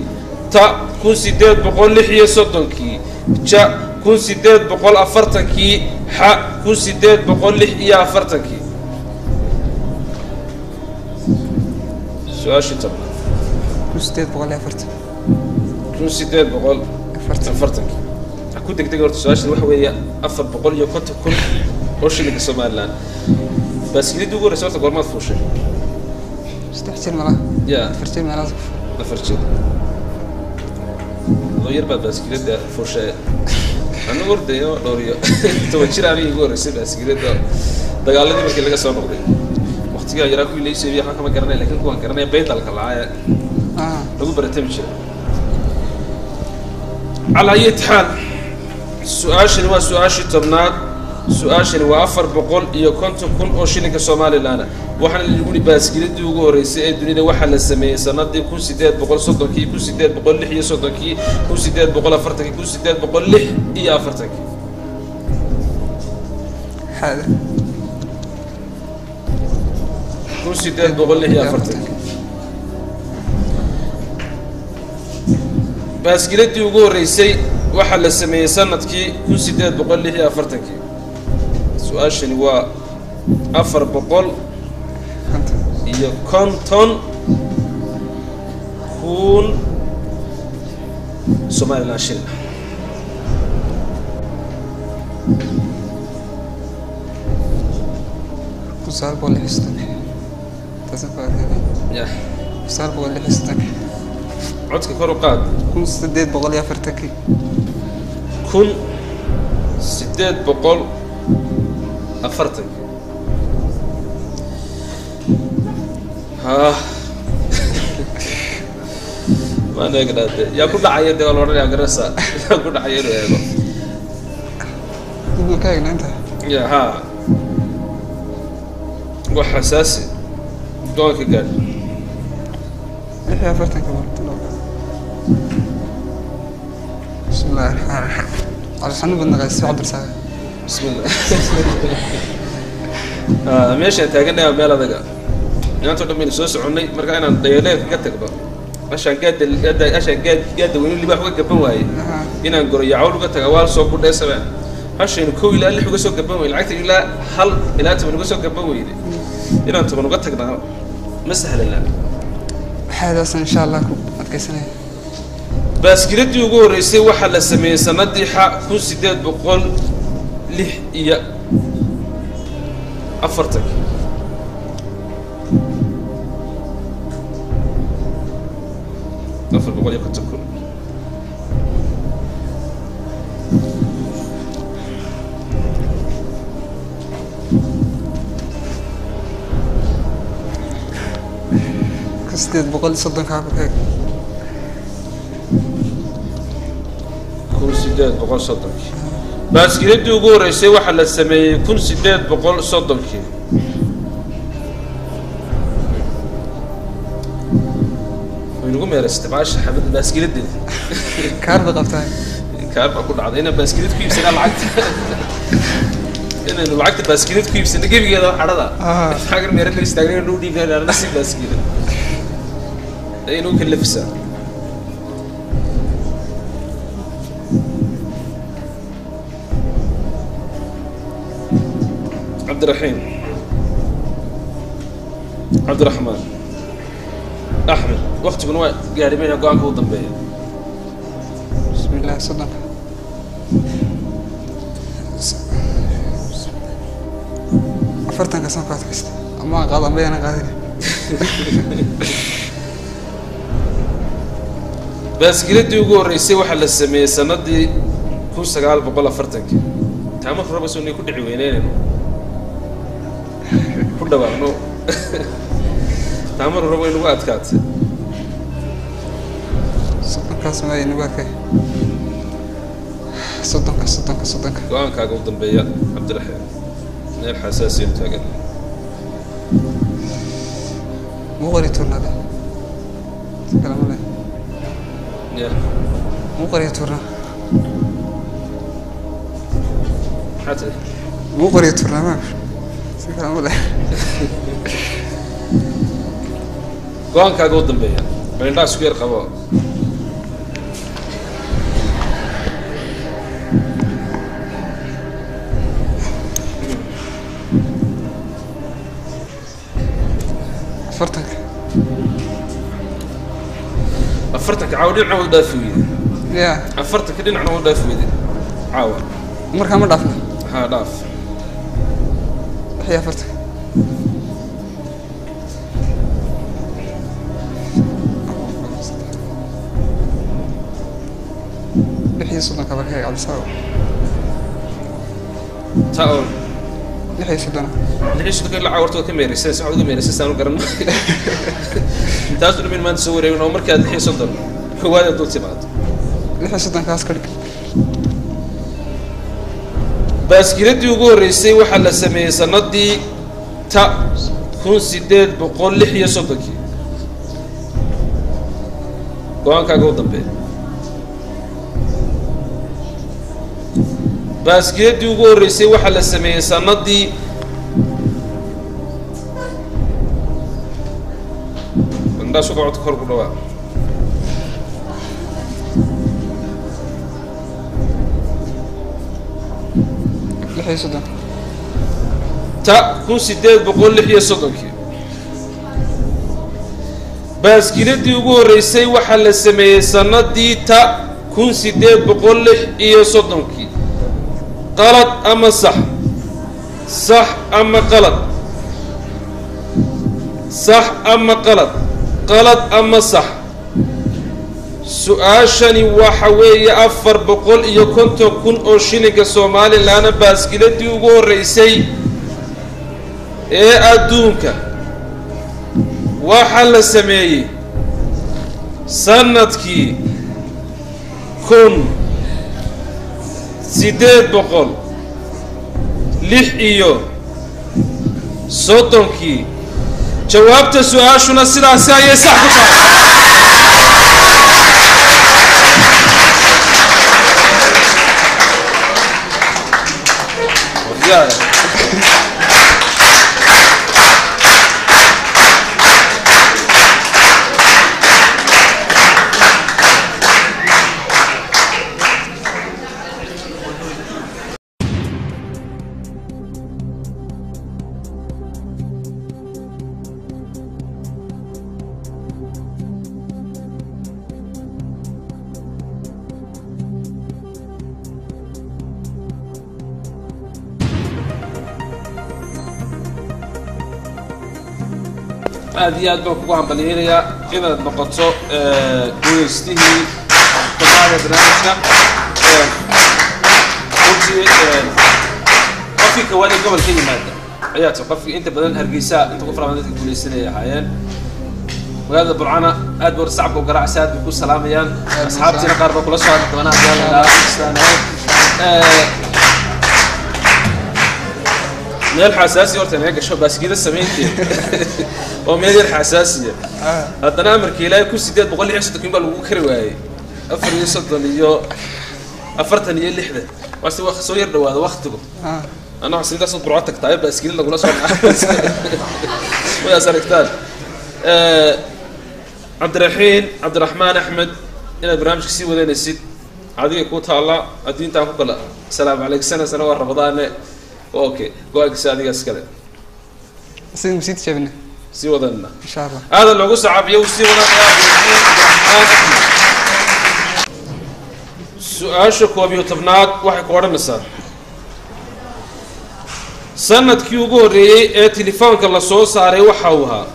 ta 1836kii ja 1840kii ha 1846kii سؤال شتى كوستيت بقول أفرت كوستيت بقول أفرتك أكون تقدر تسؤال شنو وحوي أفر بقول يا كنت كل وش اللي قسمه الآن بس اللي تقول رسالة قول ما تفوش استحسن مرة يا فرتين مرة أفرتين غير بعد بس كده فوش أنا قلت يا دوريو توجه عليه يقول رسالة بس كده دقالة دي بكلة قسمه نقولي وقتها يراكوا اللي يسوي حاجة ما كرنا لكن كون كرنا بيت على كلاعة لو برتمشي على أي حال السؤال شنو سؤال شتبناد سؤال شنو وافر بقول يكون تكون أو شيء كسومالي لنا وحنا اللي يقولي باسكيلتي ugu horeysay ee dunida waxa la sameeyay sanadii 1830kii 1860kii 1840kii 1846 هذا 1846 باسكيلتي ugu horeysay waxa la sameeyay sanadkii 1846 su'aashani waa 400 iyo konton kun Somaliland shilin كوسال بقول حستك تسافر هذا يا كوسال بقول حستك عدك كرو قاد كون سديت بقول أفرتك كن سديت بقول أفرتك ها ما نقدر يا كل عيد ولا ورا يا جرسا يا كل عيد يا تقول كاين أنت يا ها وحساسي دوك قال إيه أفرتك بسم الله الرحمن الرحيم عشان بنغسل عبد السلام بسم الله ماشي تاجنا ميل هذا أنت تقول من سوس عني مركا أنا ديالك قتك بقى عشان قد عشان قد وين اللي بحوق جبان واي هنا نقول يعول قتك أول سوق بدأ سبعة عشان كوي اللي حوق سوق جبان واي العكس إلا حل إلا تبغى سوق جبان واي هنا أنت من قتك ده مسهل الله هذا إن شاء الله أتكسني baaskiladii ugu horeysay waxaa la sameeyey sanadii 1846 كستيد بقول صدق كعب هيك 1830 baaskiladii ugu horeysay waxaa la sameeyey 1830 وينقوم يا استبعاش حمد باسكيلت دي كارب قبتها كارب أكون عضينا باسكيلت كيف سنة العقد إنه العقد باسكيلت كيف سنة كيف كذا حردا حاجة ميرة اللي يستعملون إنه دي كان على نفس باسكيلت إنه كل فسا عبد الرحيم عبد الرحمن أحمد وقت من وقت قاعد بينا قام هو ضمبيه بسم الله صدق أفرتن كسان كاتكست أما قاضي بينا قاضي baaskiladii ugu horeysay waxaa la sameeyey sanadii 1940 taama raba soo inay ku dhici weyneenayno ku dhawaaqno taama raba inuu adkaatay صدق ما ينبغي صدق go-aankaaga u dambeeya cabdiraxiim meel xasaasiya taagan مو قريتون هذا كلام الله ya مو قريتون حتى مو قريتون ما كلام الله go-aankaaga u dambeeya balindhaa isku yar qabo أفرتك عاودين عاود دافوية يا أفرتك دين عاود دافوية عاود مركب ما دافنا ها داف هي فرتك لحية صدنا كبر هيك عبد السلام تاول لحية صدنا ليش تقول عاورتو كميري سنة سعود كميري سنة قرن تاسو من ما تصوري إنه مركز لحية صدر هو هذا دول تبعت لحية صدنا كاس كرك baaskiladii ugu horeysay waxaa la sameeyey sanadii 1836 go-aankaaga u dambeeya baaskiladii ugu horeysay waxaa la sameeyey sanadii indhaas uga codka kor ku dhawaa لحية صدنا 1836 baaskiladii ugu horeysay waxaa la sameeyey sanadii 1836 qalad ama sax صح أما غلط صح أما غلط غلط أما صح سؤاشني وحوي أفر بقول إيا كنت كن أوشينيك سومالي لانا باسكيلتي وغو رئيسي إيه أدونك وحل سميي سنتكي كن سيديد بقول لح إيو صوتنكي جوابت سؤاشنا سلاسة يسحب aad iyo aad baan kugu hambaliyeynayaa inaad noqoto guuleystihii kooxda barnaamijka qofkii kawaad ee gobolka yimaada ayaa tahay qofkii inta badan Hargeysa inta ku faraman dadka guuleysanaya ahaayeen magaalada Burcana aad buu sacabka u garaacay aad ku salaamayaan asxaabtina qaar baa kula soo hadlay doonaa meel xasaasi horta inaga gasho baaskiida sameeyay oo meel yar xasaasiya haddana amarkii ilaahay ku 860 baa lagu kari waayay 430 iyo 46 waase wax soo yar dhawaada waqtigu أنا حسيت أصلا برعتك طيب بس كذا نقول أصلا ويا سرقتان عبد الرحمن أحمد إلى برنامج كسي وذين السيد عادي يكون الله الدين تعرف كلا السلام عليك سنة ورمضان أوكي قوي سادي أسكال سيد مسيت شبنا سي وذنا إن شاء الله هذا اللي قصة عبيه وسي وذنا سؤال شكوى بيوتبناك واحد قوارن مثال sanadkii ugu horeeyay ee telefoonka la soo saaray waxa uu ahaa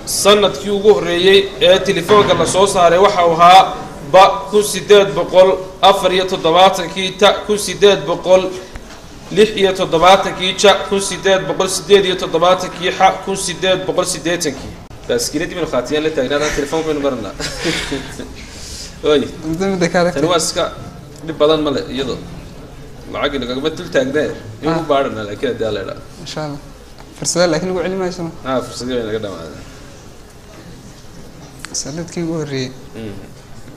sanadkii ugu horeeyay ee telefoonka la soo saaray waxa uu ahaa ba 1874 ta 1876 ja 1878 ha 1880 baaskiilada min khaatiyaan la taagnaa telefoonka min marna way tan waaska dib badan ma leh iyadoo lacag inaga bedel taagnaa inuu baarana laakiin hada la إن شاء الله فرصة لكن نقول علم ما يسمع فرصة وين قدام هذا سألت كي يقول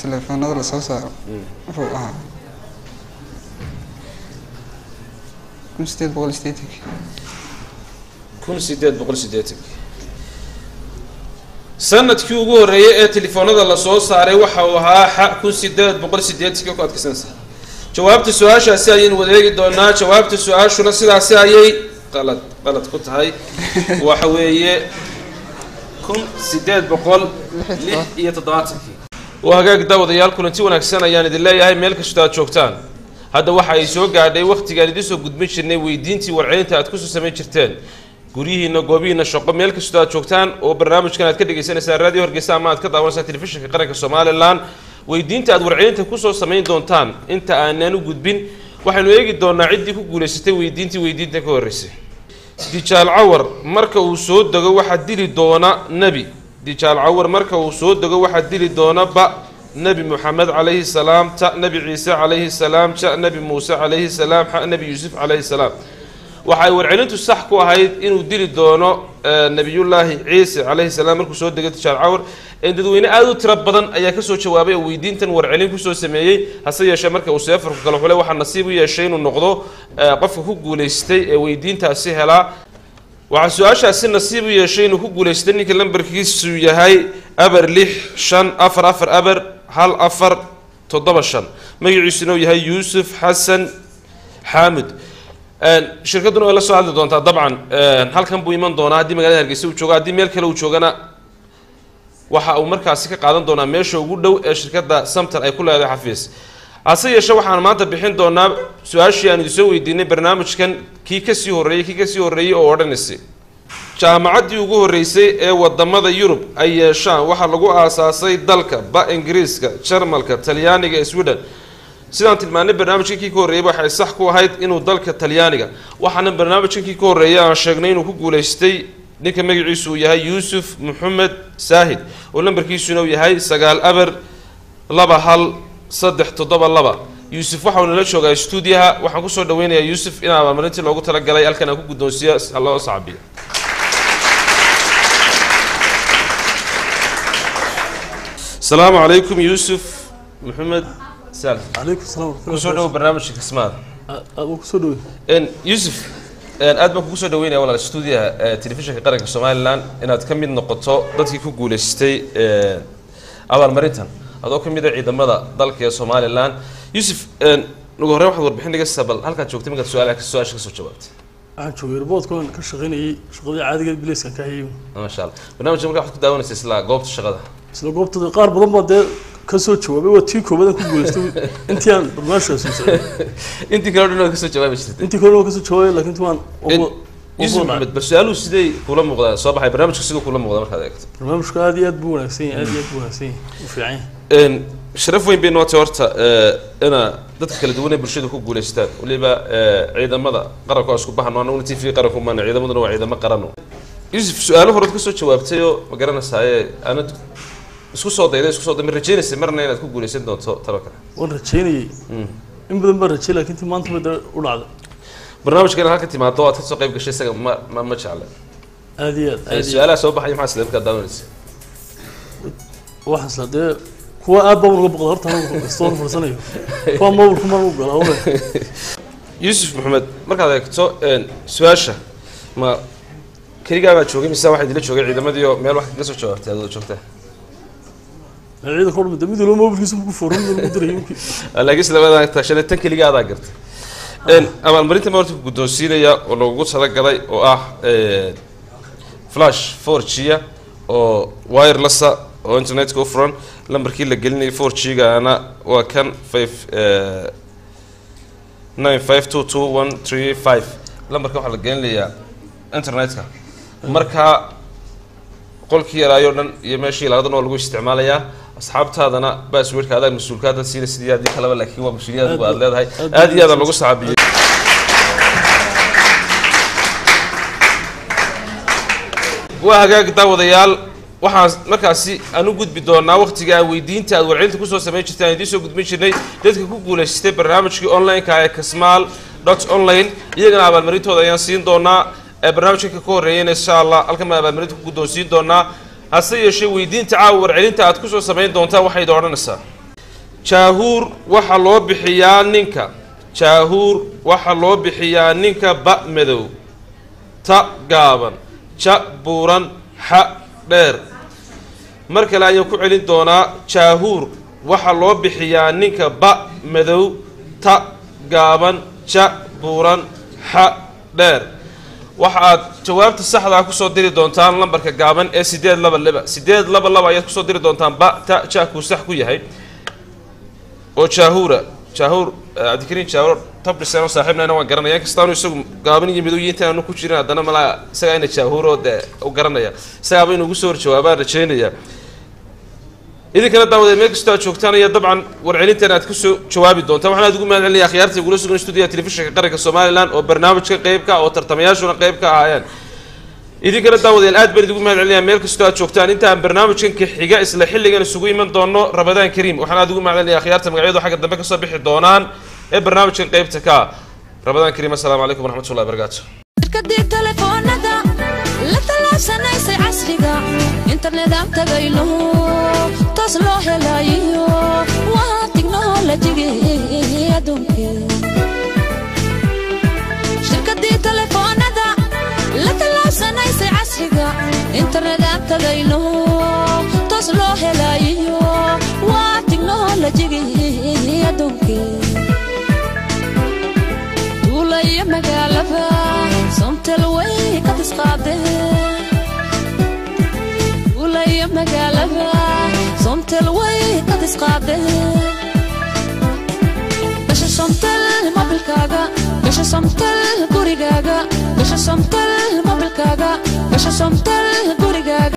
تلفون نظر صوصة فوقها كم ستيت بقول ستيتك كم ستيت بقول ستيتك سنة كي يقول تلفون نظر صوصة وحوها حق كم ستيت بقول ستيتك وقت كسنسة جوابت السؤال شاسعين ودريق الدونا جوابت السؤال شو نصير عساعي غلط كنت هاي وحوية كم سداد بقول ليه يتضاعفك وهاجاك داود يالكم أنتي ونكسنا يعني دلائي هاي ملك شتات شوكتان هذا واحد يسوق قاعد وقت قاعد يدسوا قد مش إنه ويدينتي والعين تأتكسوا سمين شرتين قريه إنه قوبيه الشقة ملك شتات شوكتان وبرنامج كانت كده جسنا سار راديو هرجسا ما أتكلم عن سات تلفزيون في قرية الصومال الآن ويدينتي أدورعين تكسوا سمين دونتان أنت أنانو قد بين waxaynu eegi doonaa cidii ku guuleysatay weydiinta ka horeysay dijaal cawar marka uu soo dago waxa dili doona nabi dijaal cawar marka uu soo dago waxa dili doona ba nabi Muhammad alayhi salaam ta nabi Isa alayhi salaam ta nabi Musa alayhi salaam ha nabi Yusuf alayhi salaam waxay warcelintu sax ku ahayd inuu dili doono nabiyullaahi Isa alayhi salaam markuu soo dago dijaal cawar dadweyne aad u tiro badan ayaa ka soo jawaabay weydiintan warcelin ku soo sameeyay hase yeeshee marka uu safarku kala xulay waxa nasiib u yeeshay inuu noqdo qofka ku guuleystay ee weydiintaasi helaa waxa su'aashaasi nasiib u yeeshay inuu ku guuleystay ninka lambarkiisu yahay abar 6544 abar 1475 magaciisuna yahay Yusuf Hassan Hamid shirkaduna la soo hadli doontaa dabcan halkan buu iman doonaa hadii magaalada Hargeysa uu joogo hadii meel kale uu joogana waxa uu markaasi ka qaadan doonaa meesha ugu dhow ee shirkadda Samtar ay ku leedahay xafiis hase yeeshee waxaan maanta bixin doonaa su'aashii aan idin soo weydiinay barnaamijkan kii ka sii horeeyay oo odhanaysay jaamacaddii ugu horeysay ee wadamada Yurub ay yeeshaan waxa lagu aasaasay dalka ba Ingiriiska Jarmalka Talyaaniga Sweden sidaan tilmaanay barnaamijkii ka horeeyay waxay sax ku ahayd inuu dalka Talyaaniga waxaana barnaamijkii ka horeeyay aan sheegnay inuu ku guuleystay ninka magaciisu yahay Yusuf Muhammad Saahid oo lambarkiisuna yahay 9 abar 2172 Yusuf waxa uu nala joogaa stuudiyaha waxaan ku soo dhaweynayaa Yusuf in abaalmarintii loogu tala galay halkan aan ku guddoonsiyo Allah saabiyo السلام عليكم يوسف محمد سالم عليكم السلام ورحمة الله كسودو برنامج كسماد كسودو ان يوسف aad baan kugu soo dhaweynaya walaal stuudiyaha telefishinka qaranka Soomaaliland inaad ka mid noqoto dadkii ku guuleystay abaalmarintan adoo ka mid ah ciidamada dalka ee Soomaaliland Yusuf ugu horreyn waxaad warbixin naga sabal halka joogtay markaad su'aasha ka soo jawaabtay aan joogay robotkan ka shaqeynayay shaqadii caadiga ah bileyskan ka hayay ma sha Allah barnaamijka markaa waxaad ku daawanaysaa isla goobta shaqada isla goobta qaar badan baa dee ka soo jawaabay waa tii koobada ku guuleystay intii aan barnaamijkaas soo intii kale oo ka soo jawaabay jirtay intii kale oo ka soo jawaabay laakiin tuwan يوسف محمد بس سؤاله سيدي كل مقدار صباح البرنامج كسيدو كل مقدار مركز هذاك برنامج هذه اد بو نفسي وفي عين ان شرف وين بين واتورتا انا dadka kala duwan ee bulshada ku guuleystaan waliba ciidamada qaranka oo isku baxan oo unity fi qaranku ma ciidamaduna waa ciidamo qaran Yusuf su'aalo hore ka soo jawaabtay oo ma garanaysaa ana isku soo dayday rajaynaysa marna inaad ku guuleysan doonto talo kale waan rajaynayay in badan baan rajaynay laakiin maanta ma u dhacdo barnaamijkan halka timaado aad ka soo qayb gashay isaga ma jecla aad iyo aad su'aalaha soo baxay maxaa sidoo kale daawanaysa waxaan sadee kuwa aad baan uga boqdo horta anigu stoor fursanayo kuwa mobilku ma ugu galawna Yusuf Maxamed markaad eegto su'aasha ma kaliya ma joogay mise waxa idila joogay ciidamadii oo meel wax ka soo jawaabtay aad joogtay ciidan kor mid loo mobilkiisu ku foorun lagu diray yimkii laakiin labada tashanay tan kaliya aad gartay amal marinta martu guddoonsiinaya oo lagu talagalay oo ah flash 4G oo wireless oo internet ku furan lambarkii la gelinay 4G gaana waa kan 95222135 lambarka waxa la gelinayaa internetka marka qolkii yaraayo dhan iyo meeshii labadan oo lagu isticmaalayaa asxaabtaadana passwordkaada mas'uulkaada siina sidii aad kalaba laakiin waa mas'uuliyad baad leedahay aad iyo aad lagu saabiyay waa hagaag daawadayaal waxaan markaasi aan u gudbi doonaa waqtiga weydiinta aad warcelinta ku soo sameyn jirteen idin soo gudbin jirnay dadka ku guuleystay barnaamijkii online-ka ee kasmaal.online iyagana abaalmarintooda ayaan siin doonaa barnaamijka ka horeeyay insha Allah halka ma abaalmarinta ku guddoonsiin doonaa hase yeeshee weydiinta caawa warcelinta aad ku soo sameyn doontaa waxay dooranaysaa jaahuur waxa loo bixiyaa ninka jaahuur waxa loo bixiyaa ninka ba madow ta gaaban ja buuran ha dheer mar kale ayaan ku celin doonaa jaahuur waxa loo bixiyaa ninka ba madow ta gaaban ja buuran ha dheer waxaad jawaabta saxda ah ku soo diri doontaan lambarka gaaban ee 822 ayaad ku soo diri doontaan ba ta ja ku sax ku yahay oo jaahuur adikrin jaahuur tabrisano saaxiibna waan garanaya kastaanu isagu gaaban iyo midow intaanu ku jirin hadana mala isaga ina jaahuur oo u garanaya isaga inuu ugu soo jawaabaan rajaynaya idinkana daawada meel kasta joogtaan iyo dabcan warcelintan aad ku soo jawaabi doontaan waxaan aad ugu mahadcelinayaa khiyaartii ugu sugan studio telefishinka qaranka Soomaaliland oo barnaamijka qaybka oo tartamayaashuna qayb ka ahaayeen idinkana daawada aad baan ugu mahadcelinayaa meel kasta joogtaan inta aan barnaamijkan ka xiga isla xilligan isugu iman doono Ramadaan Kariim waxaan aad ugu mahadcelinayaa khiyaarta magacyada xagga dambe ka soo bixi doonaan ee barnaamijkan qaybta ka Ramadaan Kariim assalaamu alaykum warahmatullahi wabarakatuh kadib telefoonada la talaabsanaysay casriga internet aan tagayno taas loo helayo waa technology adduunka shirkadii telefoonada la talaabsanaysay casriga internet aan tagayno taas loo helayo waa technology adduunka يا مقالبة صمت الوي كتسقاده ولا يا مقالبة صمت الوي كتسقاده باش صمت المبلكاغا باش صمت الكوريغاغا باش صمت المبلكاغا باش صمت